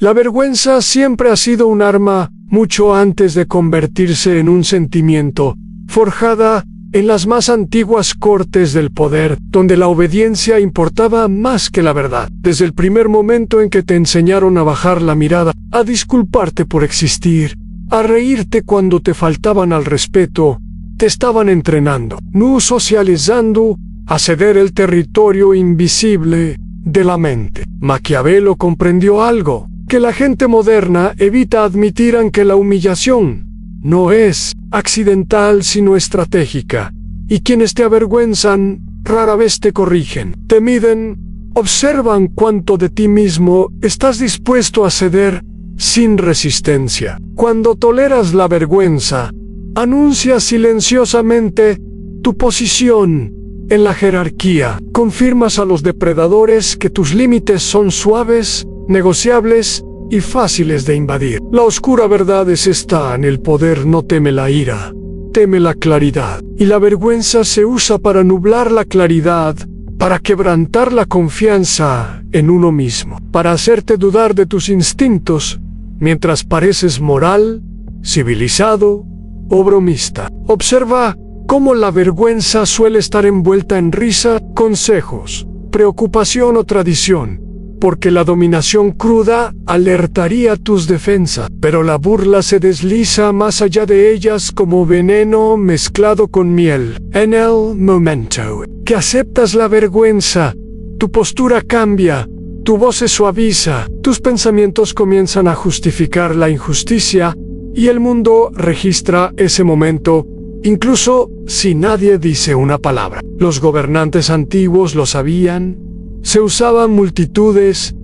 La vergüenza siempre ha sido un arma mucho antes de convertirse en un sentimiento, forjada en las más antiguas cortes del poder, donde la obediencia importaba más que la verdad. Desde el primer momento en que te enseñaron a bajar la mirada, a disculparte por existir, a reírte cuando te faltaban al respeto, te estaban entrenando, no socializando, a ceder el territorio invisible de la mente. Maquiavelo comprendió algo que la gente moderna evita admitir, aunque la humillación no es accidental sino estratégica, y quienes te avergüenzan rara vez te corrigen, te miden, observan cuánto de ti mismo estás dispuesto a ceder sin resistencia. Cuando toleras la vergüenza, anuncias silenciosamente tu posición en la jerarquía, confirmas a los depredadores que tus límites son suaves, negociables y fáciles de invadir. La oscura verdad es esta: en el poder no teme la ira, teme la claridad. Y la vergüenza se usa para nublar la claridad, para quebrantar la confianza en uno mismo, para hacerte dudar de tus instintos, mientras pareces moral, civilizado o bromista. Observa cómo la vergüenza suele estar envuelta en risa, consejos, preocupación o tradición, porque la dominación cruda alertaría tus defensas, pero la burla se desliza más allá de ellas como veneno mezclado con miel. En el momento que aceptas la vergüenza, tu postura cambia, tu voz se suaviza, tus pensamientos comienzan a justificar la injusticia, y el mundo registra ese momento, incluso si nadie dice una palabra. Los gobernantes antiguos lo sabían. Se usaban multitudes,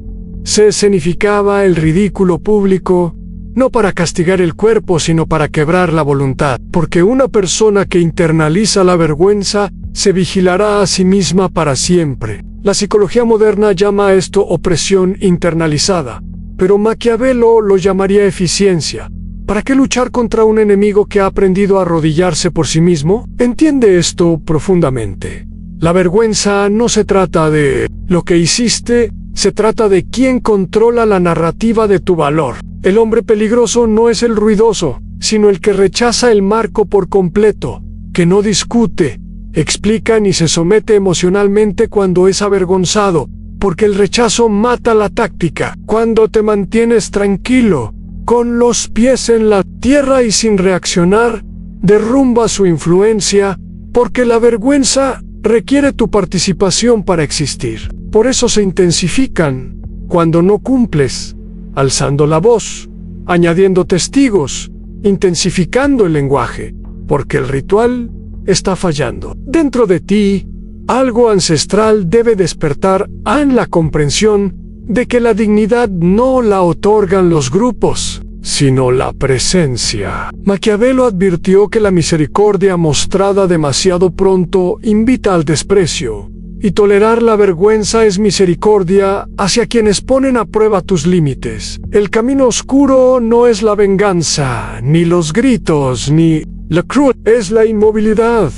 se escenificaba el ridículo público, no para castigar el cuerpo sino para quebrar la voluntad, porque una persona que internaliza la vergüenza se vigilará a sí misma para siempre. La psicología moderna llama a esto opresión internalizada, pero Maquiavelo lo llamaría eficiencia. ¿Para qué luchar contra un enemigo que ha aprendido a arrodillarse por sí mismo? Entiende esto profundamente. La vergüenza no se trata de lo que hiciste, se trata de quién controla la narrativa de tu valor. El hombre peligroso no es el ruidoso, sino el que rechaza el marco por completo, que no discute, explica ni se somete emocionalmente cuando es avergonzado, porque el rechazo mata la táctica. Cuando te mantienes tranquilo, con los pies en la tierra y sin reaccionar, derrumba su influencia, porque la vergüenza requiere tu participación para existir. Por eso se intensifican cuando no cumples, alzando la voz, añadiendo testigos, intensificando el lenguaje, porque el ritual está fallando. Dentro de ti, algo ancestral debe despertar en la comprensión de que la dignidad no la otorgan los grupos, sino la presencia. Maquiavelo advirtió que la misericordia mostrada demasiado pronto invita al desprecio, y tolerar la vergüenza es misericordia hacia quienes ponen a prueba tus límites. El camino oscuro no es la venganza, ni los gritos, ni la cruz, es la inmovilidad,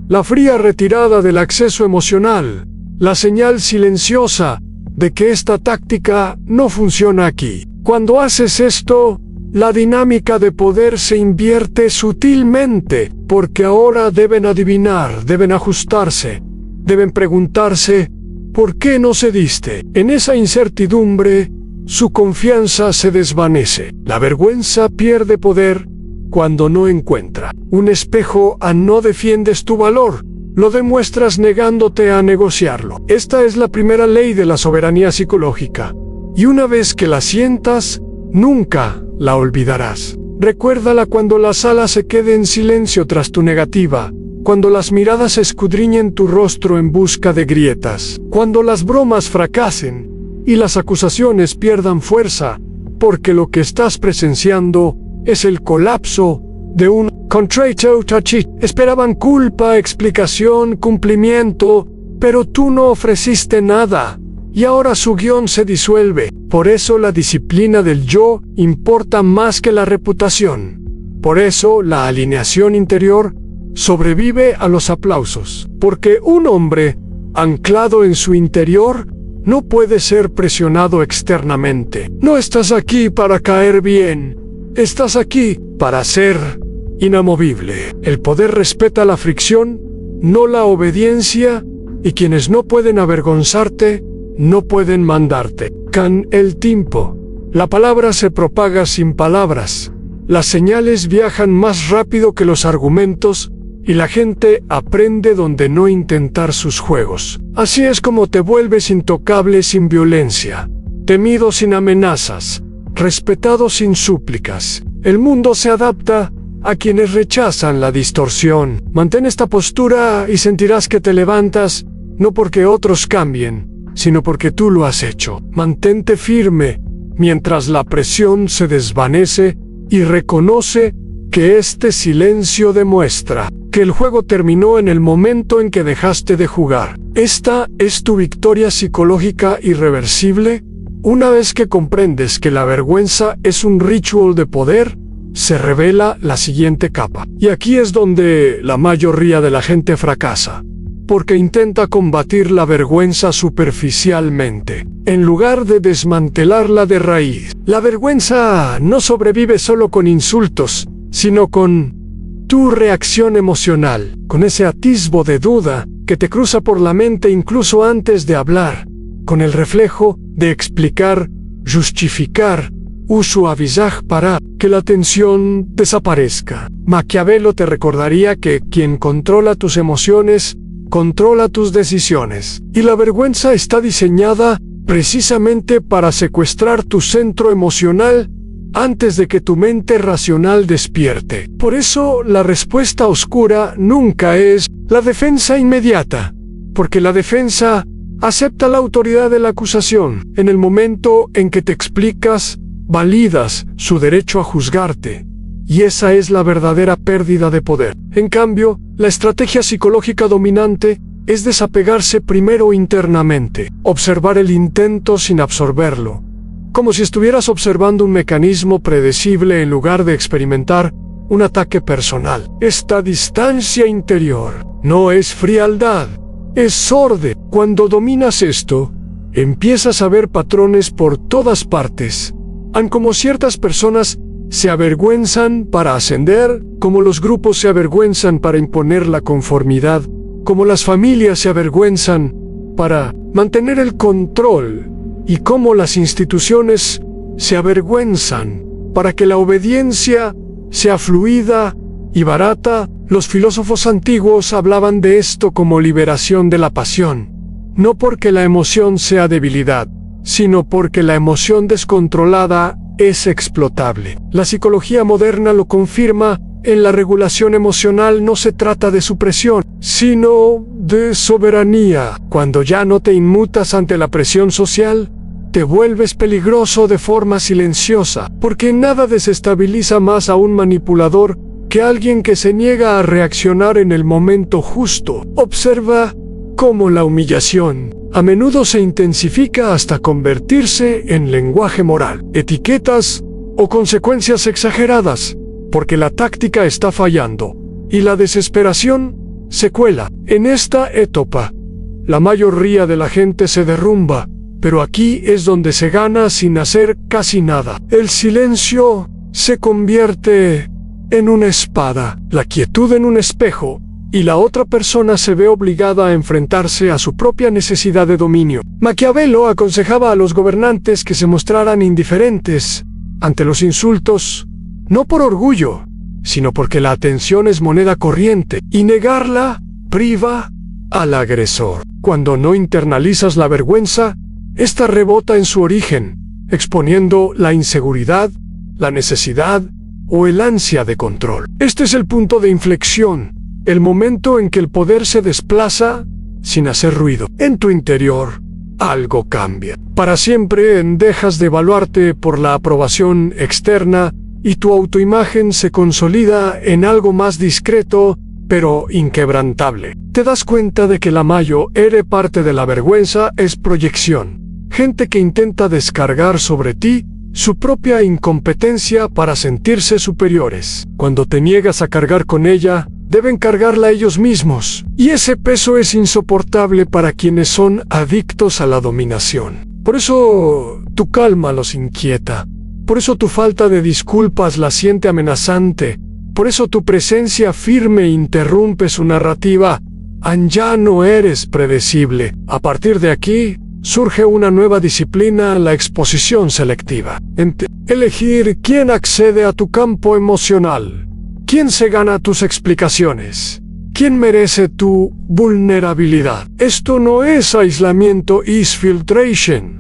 la fría retirada del acceso emocional, la señal silenciosa de que esta táctica no funciona aquí. Cuando haces esto, la dinámica de poder se invierte sutilmente, porque ahora deben adivinar, deben ajustarse, deben preguntarse, ¿por qué no cediste? En esa incertidumbre, su confianza se desvanece. La vergüenza pierde poder cuando no encuentra un espejo. No defiendes tu valor, lo demuestras negándote a negociarlo. Esta es la primera ley de la soberanía psicológica, y una vez que la sientas, nunca la olvidarás. Recuérdala cuando la sala se quede en silencio tras tu negativa, cuando las miradas escudriñen tu rostro en busca de grietas, cuando las bromas fracasen y las acusaciones pierdan fuerza, porque lo que estás presenciando es el colapso de un contrato tacit. Esperaban culpa, explicación, cumplimiento, pero tú no ofreciste nada, y ahora su guión se disuelve. Por eso la disciplina del yo importa más que la reputación. Por eso la alineación interior sobrevive a los aplausos, porque un hombre anclado en su interior no puede ser presionado externamente. No estás aquí para caer bien, estás aquí para ser inamovible. El poder respeta la fricción, no la obediencia, y quienes no pueden avergonzarte, no pueden mandarte. Can el tiempo. La palabra se propaga sin palabras. Las señales viajan más rápido que los argumentos, y la gente aprende donde no intentar sus juegos. Así es como te vuelves intocable sin violencia, temido sin amenazas, respetado sin súplicas. El mundo se adapta a quienes rechazan la distorsión. Mantén esta postura y sentirás que te levantas, no porque otros cambien, sino porque tú lo has hecho. Mantente firme mientras la presión se desvanece y reconoce que este silencio demuestra que el juego terminó en el momento en que dejaste de jugar. Esta es tu victoria psicológica irreversible. Una vez que comprendes que la vergüenza es un ritual de poder, se revela la siguiente capa. Y aquí es donde la mayoría de la gente fracasa, porque intenta combatir la vergüenza superficialmente, en lugar de desmantelarla de raíz. La vergüenza no sobrevive solo con insultos, sino con tu reacción emocional, con ese atisbo de duda que te cruza por la mente incluso antes de hablar, con el reflejo de explicar, justificar o suavizar para que la tensión desaparezca. Maquiavelo te recordaría que quien controla tus emociones, controla tus decisiones. Y la vergüenza está diseñada precisamente para secuestrar tu centro emocional antes de que tu mente racional despierte. Por eso, la respuesta oscura nunca es la defensa inmediata, porque la defensa acepta la autoridad de la acusación. En el momento en que te explicas, validas su derecho a juzgarte, y esa es la verdadera pérdida de poder. En cambio, la estrategia psicológica dominante es desapegarse primero internamente, observar el intento sin absorberlo, como si estuvieras observando un mecanismo predecible en lugar de experimentar un ataque personal. Esta distancia interior no es frialdad, es orden. Cuando dominas esto, empiezas a ver patrones por todas partes. Como ciertas personas se avergüenzan para ascender, como los grupos se avergüenzan para imponer la conformidad, como las familias se avergüenzan para mantener el control, y cómo las instituciones se avergüenzan para que la obediencia sea fluida y barata. Los filósofos antiguos hablaban de esto como liberación de la pasión, no porque la emoción sea debilidad, sino porque la emoción descontrolada es explotable. La psicología moderna lo confirma. En la regulación emocional no se trata de supresión, sino de soberanía. Cuando ya no te inmutas ante la presión social, te vuelves peligroso de forma silenciosa, porque nada desestabiliza más a un manipulador que alguien que se niega a reaccionar en el momento justo. Observa cómo la humillación a menudo se intensifica hasta convertirse en lenguaje moral, etiquetas o consecuencias exageradas, porque la táctica está fallando y la desesperación se cuela. En esta etapa, la mayoría de la gente se derrumba, pero aquí es donde se gana sin hacer casi nada. El silencio se convierte en una espada, la quietud en un espejo, y la otra persona se ve obligada a enfrentarse a su propia necesidad de dominio. Maquiavelo aconsejaba a los gobernantes que se mostraran indiferentes ante los insultos, no por orgullo, sino porque la atención es moneda corriente, y negarla priva al agresor. Cuando no internalizas la vergüenza, esta rebota en su origen, exponiendo la inseguridad, la necesidad o el ansia de control. Este es el punto de inflexión, el momento en que el poder se desplaza sin hacer ruido. En tu interior, algo cambia. Para siempre dejas de evaluarte por la aprobación externa y tu autoimagen se consolida en algo más discreto, pero inquebrantable. Te das cuenta de que la mayor parte de la vergüenza es proyección. Gente que intenta descargar sobre ti su propia incompetencia para sentirse superiores. Cuando te niegas a cargar con ella, deben cargarla ellos mismos, y ese peso es insoportable para quienes son adictos a la dominación. Por eso tu calma los inquieta, por eso tu falta de disculpas la siente amenazante, por eso tu presencia firme interrumpe su narrativa. Ya no eres predecible. A partir de aquí, surge una nueva disciplina, la exposición selectiva. Elegir quién accede a tu campo emocional, quién se gana tus explicaciones, quién merece tu vulnerabilidad. Esto no es aislamiento, es filtration.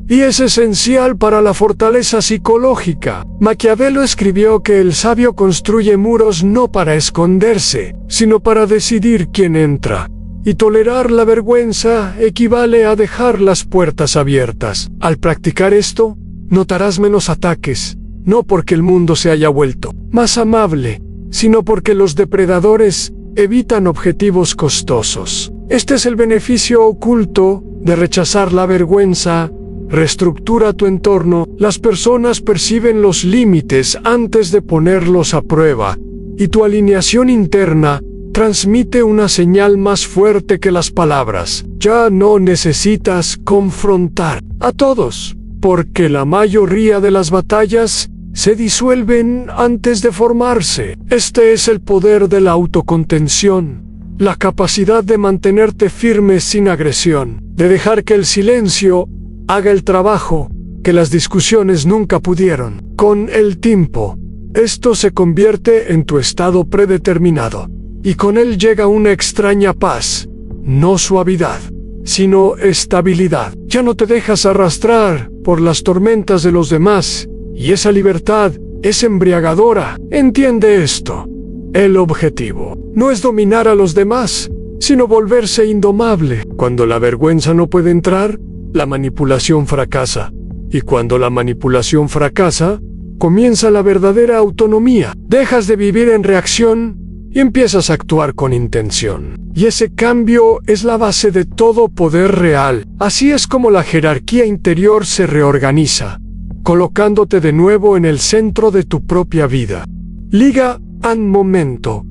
Y es esencial para la fortaleza psicológica. Maquiavelo escribió que el sabio construye muros no para esconderse, sino para decidir quién entra. Y tolerar la vergüenza equivale a dejar las puertas abiertas. Al practicar esto, notarás menos ataques, no porque el mundo se haya vuelto más amable, sino porque los depredadores evitan objetivos costosos. Este es el beneficio oculto de rechazar la vergüenza. Reestructura tu entorno. Las personas perciben los límites antes de ponerlos a prueba, y tu alineación interna transmite una señal más fuerte que las palabras. Ya no necesitas confrontar a todos, porque la mayoría de las batallas se disuelven antes de formarse. Este es el poder de la autocontención, la capacidad de mantenerte firme sin agresión, de dejar que el silencio haga el trabajo que las discusiones nunca pudieron. Con el tiempo, esto se convierte en tu estado predeterminado, y con él llega una extraña paz, no suavidad, sino estabilidad. Ya no te dejas arrastrar por las tormentas de los demás, y esa libertad es embriagadora. Entiende esto. El objetivo no es dominar a los demás, sino volverse indomable. Cuando la vergüenza no puede entrar, la manipulación fracasa. Y cuando la manipulación fracasa, comienza la verdadera autonomía. Dejas de vivir en reacción y empiezas a actuar con intención. Y ese cambio es la base de todo poder real. Así es como la jerarquía interior se reorganiza, colocándote de nuevo en el centro de tu propia vida. Liga un momento,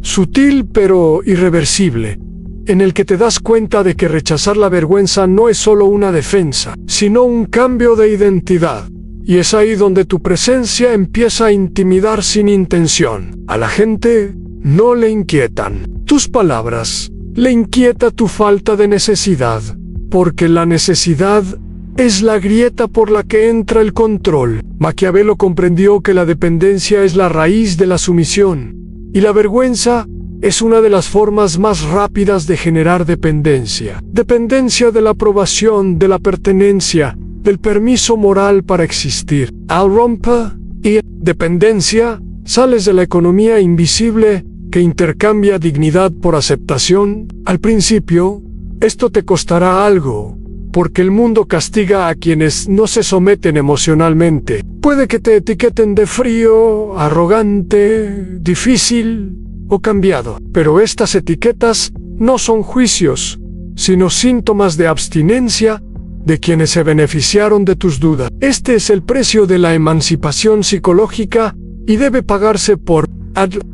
sutil pero irreversible, en el que te das cuenta de que rechazar la vergüenza no es solo una defensa, sino un cambio de identidad. Y es ahí donde tu presencia empieza a intimidar sin intención. A la gente no le inquietan tus palabras, le inquieta tu falta de necesidad, porque la necesidad es la grieta por la que entra el control. Maquiavelo comprendió que la dependencia es la raíz de la sumisión, y la vergüenza es una de las formas más rápidas de generar dependencia. Dependencia de la aprobación, de la pertenencia, del permiso moral para existir. Al romper y dependencia, sales de la economía invisible que intercambia dignidad por aceptación. Al principio, esto te costará algo, porque el mundo castiga a quienes no se someten emocionalmente. Puede que te etiqueten de frío, arrogante, difícil o cambiado, pero estas etiquetas no son juicios, sino síntomas de abstinencia de quienes se beneficiaron de tus dudas. Este es el precio de la emancipación psicológica y debe pagarse por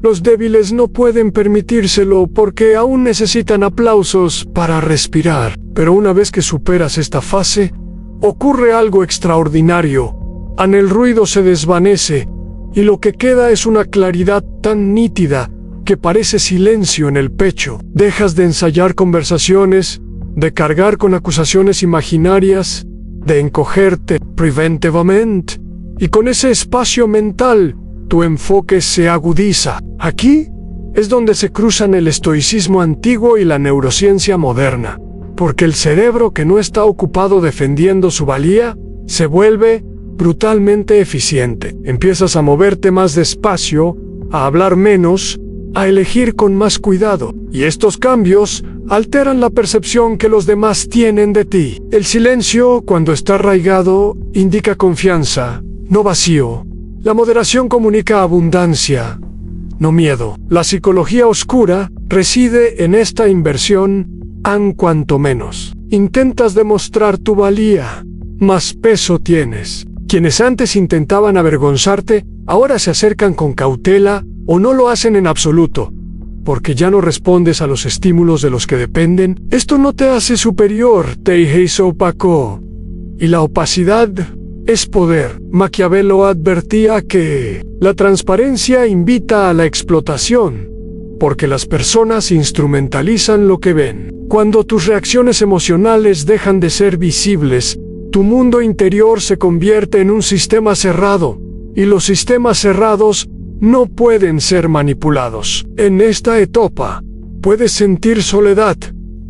los débiles no pueden permitírselo porque aún necesitan aplausos para respirar. Pero una vez que superas esta fase, ocurre algo extraordinario. El ruido se desvanece y lo que queda es una claridad tan nítida que parece silencio en el pecho. Dejas de ensayar conversaciones, de cargar con acusaciones imaginarias, de encogerte preventivamente, y con ese espacio mental, tu enfoque se agudiza. Aquí es donde se cruzan el estoicismo antiguo y la neurociencia moderna, porque el cerebro que no está ocupado defendiendo su valía, se vuelve brutalmente eficiente. Empiezas a moverte más despacio, a hablar menos, a elegir con más cuidado, y estos cambios alteran la percepción que los demás tienen de ti. El silencio, cuando está arraigado, indica confianza, no vacío. La moderación comunica abundancia, no miedo. La psicología oscura reside en esta inversión, cuanto menos intentas demostrar tu valía, más peso tienes. Quienes antes intentaban avergonzarte, ahora se acercan con cautela o no lo hacen en absoluto. porque ya no respondes a los estímulos de los que dependen. Esto no te hace superior, te hizo opaco. Y la opacidad es poder. Maquiavelo advertía que la transparencia invita a la explotación, porque las personas instrumentalizan lo que ven. Cuando tus reacciones emocionales dejan de ser visibles, tu mundo interior se convierte en un sistema cerrado, y los sistemas cerrados no pueden ser manipulados. En esta etapa, puedes sentir soledad,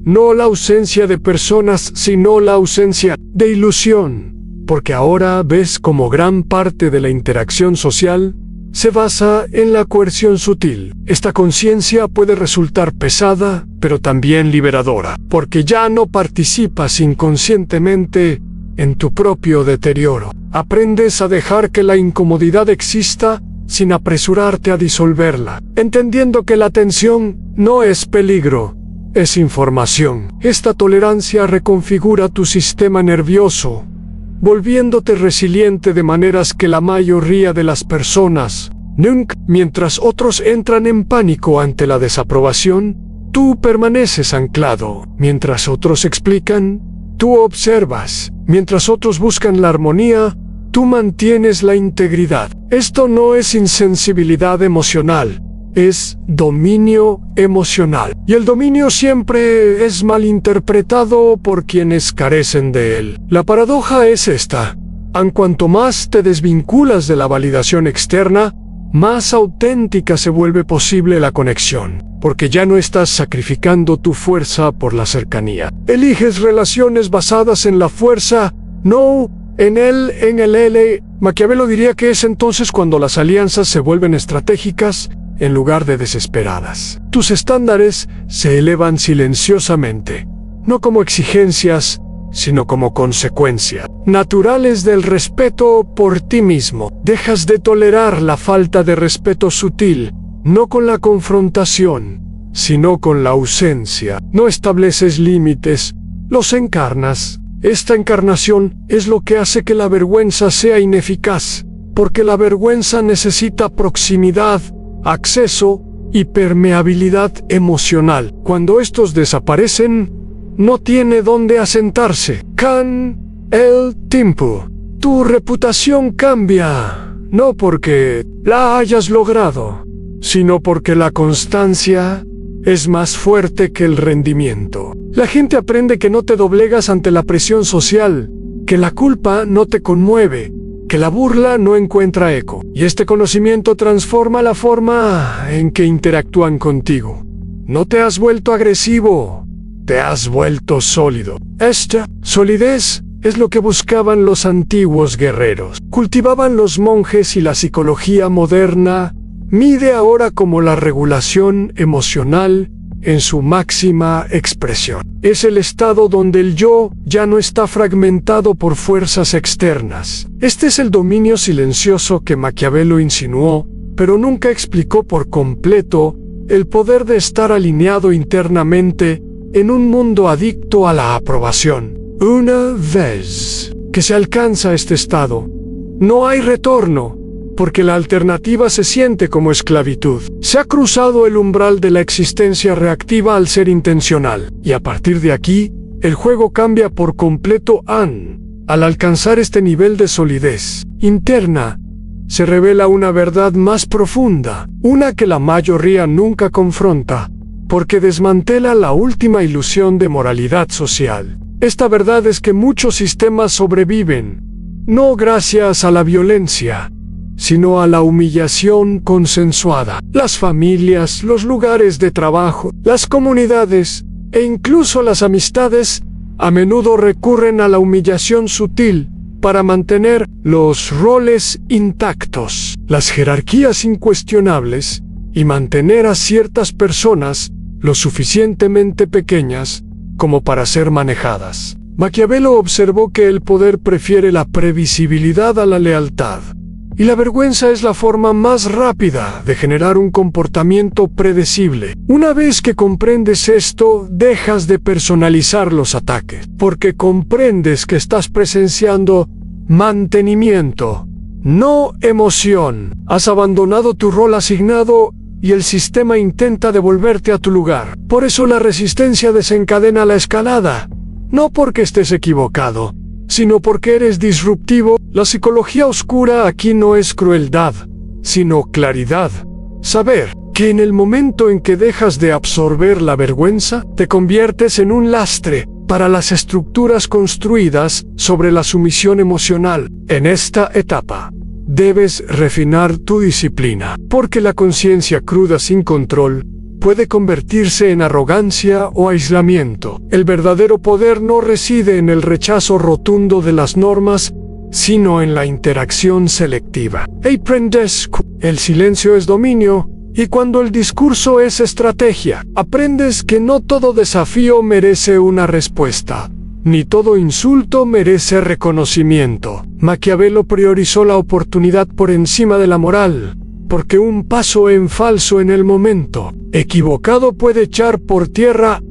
no la ausencia de personas, sino la ausencia de ilusión, porque ahora ves como gran parte de la interacción social se basa en la coerción sutil. Esta conciencia puede resultar pesada, pero también liberadora, porque ya no participas inconscientemente en tu propio deterioro. Aprendes a dejar que la incomodidad exista sin apresurarte a disolverla, entendiendo que la tensión no es peligro, es información. Esta tolerancia reconfigura tu sistema nervioso, volviéndote resiliente de maneras que la mayoría de las personas nunca. Mientras otros entran en pánico ante la desaprobación, tú permaneces anclado. Mientras otros explican, tú observas. Mientras otros buscan la armonía, tú mantienes la integridad. Esto no es insensibilidad emocional, es dominio emocional. Y el dominio siempre es malinterpretado por quienes carecen de él. La paradoja es esta: en cuanto más te desvinculas de la validación externa, más auténtica se vuelve posible la conexión, porque ya no estás sacrificando tu fuerza por la cercanía. Eliges relaciones basadas en la fuerza, no en el L. Maquiavelo diría que es entonces cuando las alianzas se vuelven estratégicas en lugar de desesperadas. Tus estándares se elevan silenciosamente, no como exigencias, sino como consecuencia naturales del respeto por ti mismo. Dejas de tolerar la falta de respeto sutil, no con la confrontación, sino con la ausencia. No estableces límites, los encarnas. Esta encarnación es lo que hace que la vergüenza sea ineficaz, porque la vergüenza necesita proximidad, acceso y permeabilidad emocional. Cuando estos desaparecen, no tiene dónde asentarse. Con el tiempo, tu reputación cambia, no porque la hayas logrado, sino porque la constancia es más fuerte que el rendimiento. La gente aprende que no te doblegas ante la presión social, que la culpa no te conmueve, que la burla no encuentra eco. Y este conocimiento transforma la forma en que interactúan contigo. No te has vuelto agresivo, te has vuelto sólido. Esta solidez es lo que buscaban los antiguos guerreros. Cultivaban los monjes y la psicología moderna mide ahora como la regulación emocional en su máxima expresión. Es el estado donde el yo ya no está fragmentado por fuerzas externas. Este es el dominio silencioso que Maquiavelo insinuó, pero nunca explicó por completo el poder de estar alineado internamente en un mundo adicto a la aprobación. Una vez que se alcanza este estado, no hay retorno, porque la alternativa se siente como esclavitud. Se ha cruzado el umbral de la existencia reactiva al ser intencional, y a partir de aquí, el juego cambia por completo. Al alcanzar este nivel de solidez interna, se revela una verdad más profunda, una que la mayoría nunca confronta, porque desmantela la última ilusión de moralidad social. Esta verdad es que muchos sistemas sobreviven, no gracias a la violencia, sino a la humillación consensuada. Las familias, los lugares de trabajo, las comunidades e incluso las amistades a menudo recurren a la humillación sutil para mantener los roles intactos, las jerarquías incuestionables y mantener a ciertas personas lo suficientemente pequeñas como para ser manejadas. Maquiavelo observó que el poder prefiere la previsibilidad a la lealtad, y la vergüenza es la forma más rápida de generar un comportamiento predecible. Una vez que comprendes esto, dejas de personalizar los ataques, porque comprendes que estás presenciando mantenimiento, no emoción. Has abandonado tu rol asignado y el sistema intenta devolverte a tu lugar. Por eso la resistencia desencadena la escalada. No porque estés equivocado, sino porque eres disruptivo. La psicología oscura aquí no es crueldad, sino claridad. Saber que en el momento en que dejas de absorber la vergüenza, te conviertes en un lastre para las estructuras construidas sobre la sumisión emocional. En esta etapa, debes refinar tu disciplina, porque la conciencia cruda sin control puede convertirse en arrogancia o aislamiento. El verdadero poder no reside en el rechazo rotundo de las normas, sino en la interacción selectiva. Aprendes, el silencio es dominio, y cuando el discurso es estrategia, aprendes que no todo desafío merece una respuesta, ni todo insulto merece reconocimiento. Maquiavelo priorizó la oportunidad por encima de la moral, porque un paso en falso en el momento equivocado puede echar por tierra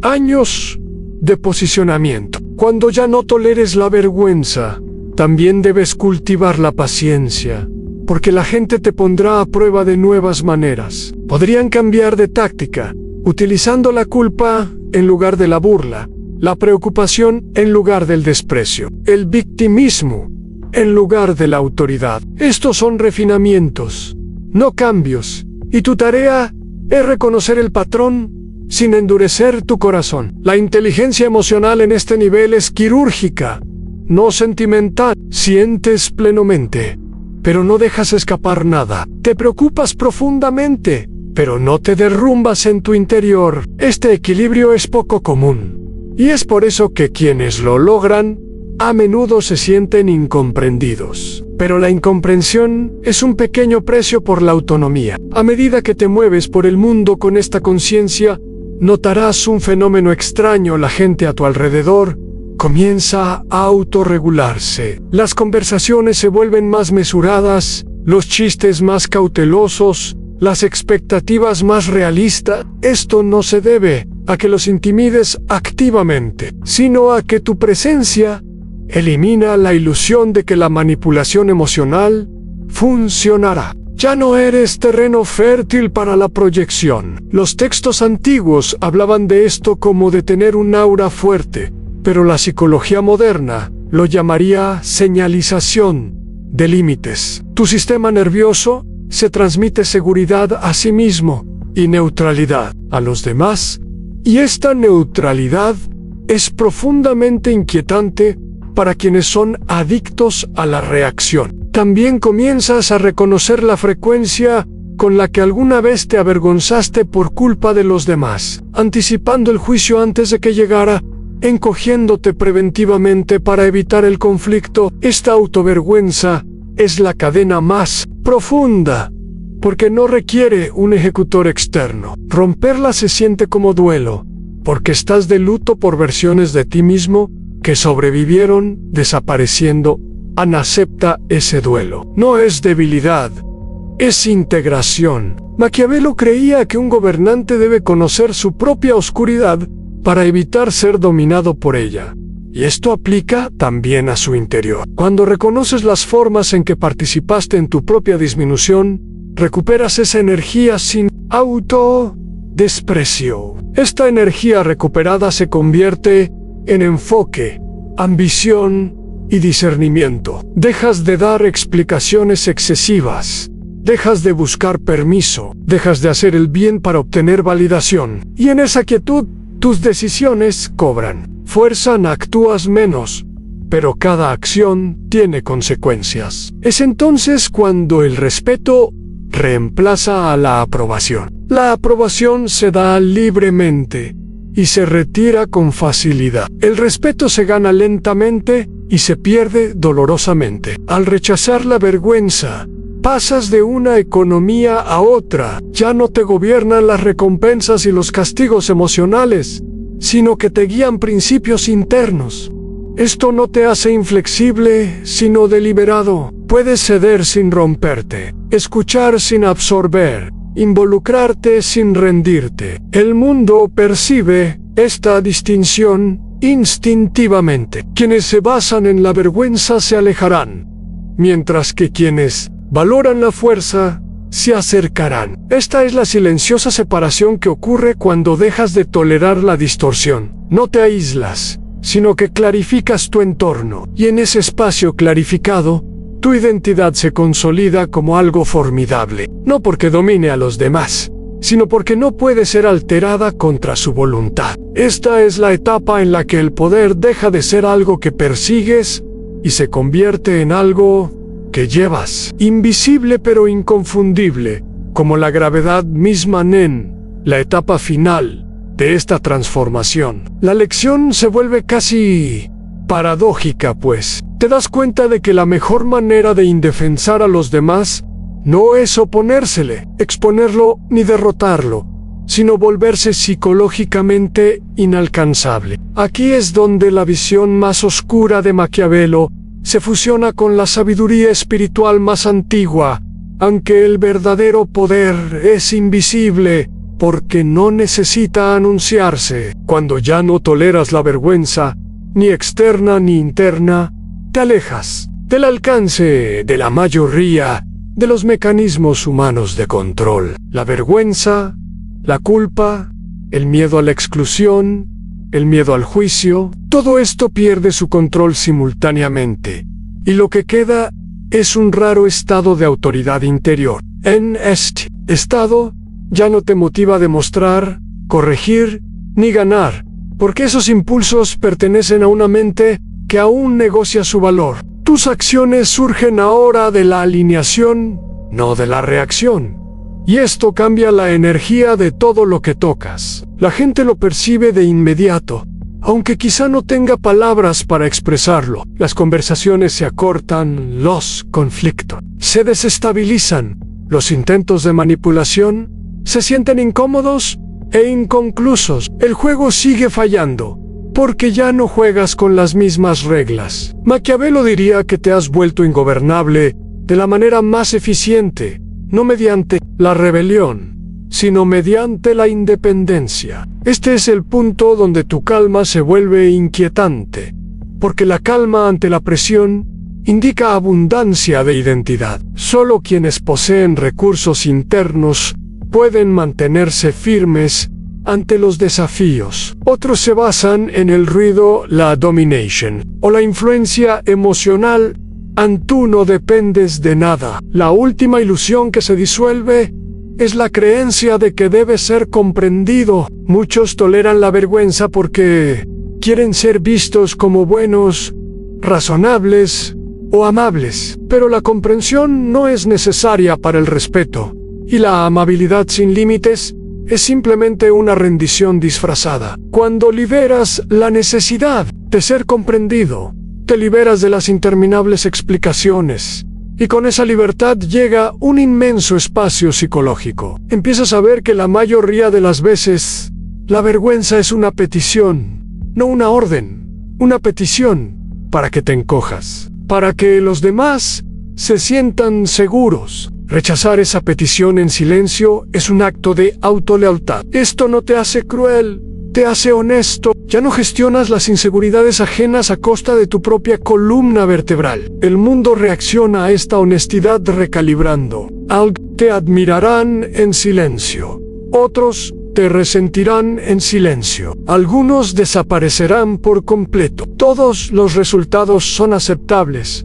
años de posicionamiento. Cuando ya no toleres la vergüenza, también debes cultivar la paciencia, porque la gente te pondrá a prueba de nuevas maneras. Podrían cambiar de táctica, utilizando la culpa en lugar de la burla, la preocupación en lugar del desprecio, el victimismo en lugar de la autoridad. Estos son refinamientos, no cambios, y tu tarea es reconocer el patrón sin endurecer tu corazón. La inteligencia emocional en este nivel es quirúrgica, no sentimental. Sientes plenamente, pero no dejas escapar nada. Te preocupas profundamente, pero no te derrumbas en tu interior. Este equilibrio es poco común, y es por eso que quienes lo logran a menudo se sienten incomprendidos. Pero la incomprensión es un pequeño precio por la autonomía. A medida que te mueves por el mundo con esta conciencia, notarás un fenómeno extraño. La gente a tu alrededor comienza a autorregularse. Las conversaciones se vuelven más mesuradas, los chistes más cautelosos, las expectativas más realistas. Esto no se debe a que los intimides activamente, sino a que tu presencia elimina la ilusión de que la manipulación emocional funcionará. Ya no eres terreno fértil para la proyección. Los textos antiguos hablaban de esto como de tener un aura fuerte, pero la psicología moderna lo llamaría señalización de límites. Tu sistema nervioso se transmite seguridad a sí mismo y neutralidad a los demás, y esta neutralidad es profundamente inquietante para quienes son adictos a la reacción. También comienzas a reconocer la frecuencia con la que alguna vez te avergonzaste por culpa de los demás, anticipando el juicio antes de que llegara, encogiéndote preventivamente para evitar el conflicto. Esta autovergüenza es la cadena más profunda, porque no requiere un ejecutor externo. Romperla se siente como duelo, porque estás de luto por versiones de ti mismo que sobrevivieron desapareciendo. Ana acepta ese duelo. No es debilidad, es integración. Maquiavelo creía que un gobernante debe conocer su propia oscuridad para evitar ser dominado por ella. Y esto aplica también a su interior. Cuando reconoces las formas en que participaste en tu propia disminución, recuperas esa energía sin autodesprecio. Esta energía recuperada se convierte en enfoque, ambición y discernimiento. Dejas de dar explicaciones excesivas. Dejas de buscar permiso. Dejas de hacer el bien para obtener validación. Y en esa quietud, tus decisiones cobran fuerza. Actúas menos, pero cada acción tiene consecuencias. Es entonces cuando el respeto reemplaza a la aprobación. La aprobación se da libremente y se retira con facilidad. El respeto se gana lentamente y se pierde dolorosamente. Al rechazar la vergüenza, pasas de una economía a otra. Ya no te gobiernan las recompensas y los castigos emocionales, sino que te guían principios internos. Esto no te hace inflexible, sino deliberado. Puedes ceder sin romperte, escuchar sin absorber, involucrarte sin rendirte. El mundo percibe esta distinción instintivamente. Quienes se basan en la vergüenza se alejarán, mientras que quienes valoran la fuerza se acercarán. Esta es la silenciosa separación que ocurre cuando dejas de tolerar la distorsión. No te aíslas, sino que clarificas tu entorno, y en ese espacio clarificado, tu identidad se consolida como algo formidable, no porque domine a los demás, sino porque no puede ser alterada contra su voluntad. Esta es la etapa en la que el poder deja de ser algo que persigues y se convierte en algo que llevas, invisible pero inconfundible, como la gravedad misma Nen, la etapa final de esta transformación. La lección se vuelve casi paradójica, pues te das cuenta de que la mejor manera de indefensar a los demás no es oponérsele, exponerlo ni derrotarlo, sino volverse psicológicamente inalcanzable. Aquí es donde la visión más oscura de Maquiavelo se fusiona con la sabiduría espiritual más antigua, aunque el verdadero poder es invisible porque no necesita anunciarse. Cuando ya no toleras la vergüenza, ni externa ni interna, te alejas del alcance de la mayoría de los mecanismos humanos de control. La vergüenza, la culpa, el miedo a la exclusión, el miedo al juicio, todo esto pierde su control simultáneamente, y lo que queda es un raro estado de autoridad interior. En este estado ya no te motiva a demostrar, corregir, ni ganar, porque esos impulsos pertenecen a una mente que aún negocia su valor. Tus acciones surgen ahora de la alineación, no de la reacción. Y esto cambia la energía de todo lo que tocas. La gente lo percibe de inmediato, aunque quizá no tenga palabras para expresarlo. Las conversaciones se acortan, los conflictos se desestabilizan, los intentos de manipulación se sienten incómodos e inconclusos. El juego sigue fallando, porque ya no juegas con las mismas reglas. Maquiavelo diría que te has vuelto ingobernable de la manera más eficiente, no mediante la rebelión, sino mediante la independencia. Este es el punto donde tu calma se vuelve inquietante, porque la calma ante la presión indica abundancia de identidad. Solo quienes poseen recursos internos pueden mantenerse firmes ante los desafíos. Otros se basan en el ruido, la domination, o la influencia emocional. Tú no dependes de nada. La última ilusión que se disuelve es la creencia de que debe ser comprendido. Muchos toleran la vergüenza porque quieren ser vistos como buenos, razonables o amables. Pero la comprensión no es necesaria para el respeto, y la amabilidad sin límites es simplemente una rendición disfrazada. Cuando liberas la necesidad de ser comprendido, te liberas de las interminables explicaciones, y con esa libertad llega un inmenso espacio psicológico. Empiezas a ver que la mayoría de las veces, la vergüenza es una petición, no una orden, una petición para que te encojas, para que los demás se sientan seguros. Rechazar esa petición en silencio es un acto de autolealtad. Esto no te hace cruel, te hace honesto. Ya no gestionas las inseguridades ajenas a costa de tu propia columna vertebral. El mundo reacciona a esta honestidad recalibrando. Algunos te admirarán en silencio. Otros te resentirán en silencio. Algunos desaparecerán por completo. Todos los resultados son aceptables,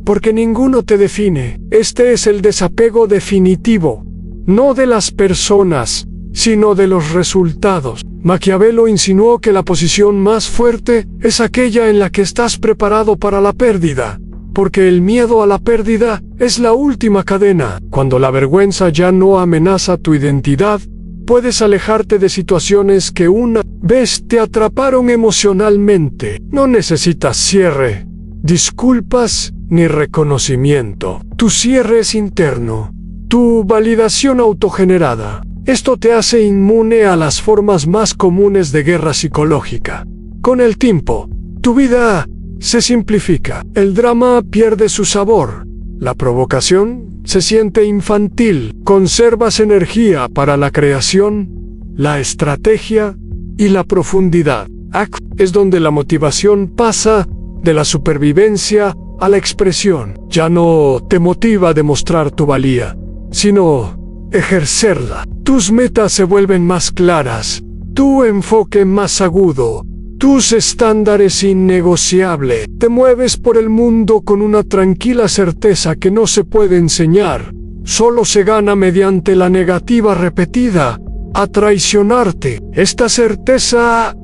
porque ninguno te define. Este es el desapego definitivo, no de las personas, sino de los resultados. Maquiavelo insinuó que la posición más fuerte es aquella en la que estás preparado para la pérdida, porque el miedo a la pérdida es la última cadena. Cuando la vergüenza ya no amenaza tu identidad, puedes alejarte de situaciones que una vez te atraparon emocionalmente. No necesitas cierre, disculpas ni reconocimiento. Tu cierre es interno, tu validación autogenerada. Esto te hace inmune a las formas más comunes de guerra psicológica. Con el tiempo, tu vida se simplifica. El drama pierde su sabor. La provocación se siente infantil. Conservas energía para la creación, la estrategia y la profundidad. Es donde la motivación pasa de la supervivencia a la expresión. Ya no te motiva a demostrar tu valía, sino ejercerla. Tus metas se vuelven más claras, tu enfoque más agudo, tus estándares innegociables. Te mueves por el mundo con una tranquila certeza que no se puede enseñar, solo se gana mediante la negativa repetida a traicionarte. Esta certeza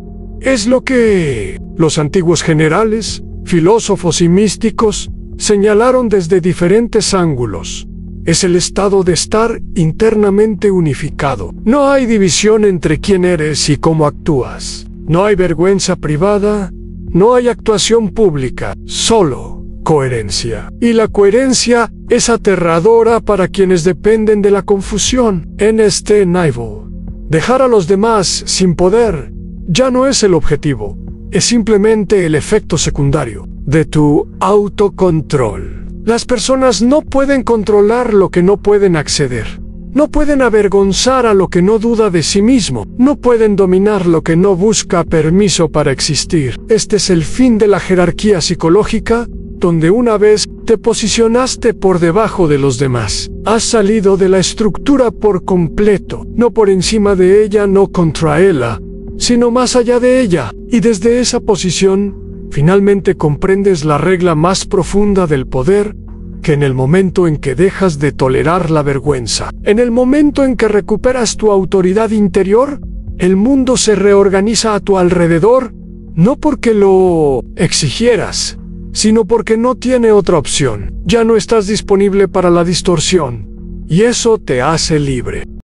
es lo que los antiguos generales, filósofos y místicos señalaron desde diferentes ángulos. Es el estado de estar internamente unificado. No hay división entre quién eres y cómo actúas. No hay vergüenza privada, no hay actuación pública, solo coherencia. Y la coherencia es aterradora para quienes dependen de la confusión. En este nivel, dejar a los demás sin poder ya no es el objetivo, es simplemente el efecto secundario de tu autocontrol. Las personas no pueden controlar lo que no pueden acceder. No pueden avergonzar a lo que no duda de sí mismo. No pueden dominar lo que no busca permiso para existir. Este es el fin de la jerarquía psicológica, donde una vez te posicionaste por debajo de los demás. Has salido de la estructura por completo, no por encima de ella, no contra ella, sino más allá de ella. Y desde esa posición, finalmente comprendes la regla más profunda del poder, que en el momento en que dejas de tolerar la vergüenza, en el momento en que recuperas tu autoridad interior, el mundo se reorganiza a tu alrededor, no porque lo exigieras, sino porque no tiene otra opción. Ya no estás disponible para la distorsión, y eso te hace libre.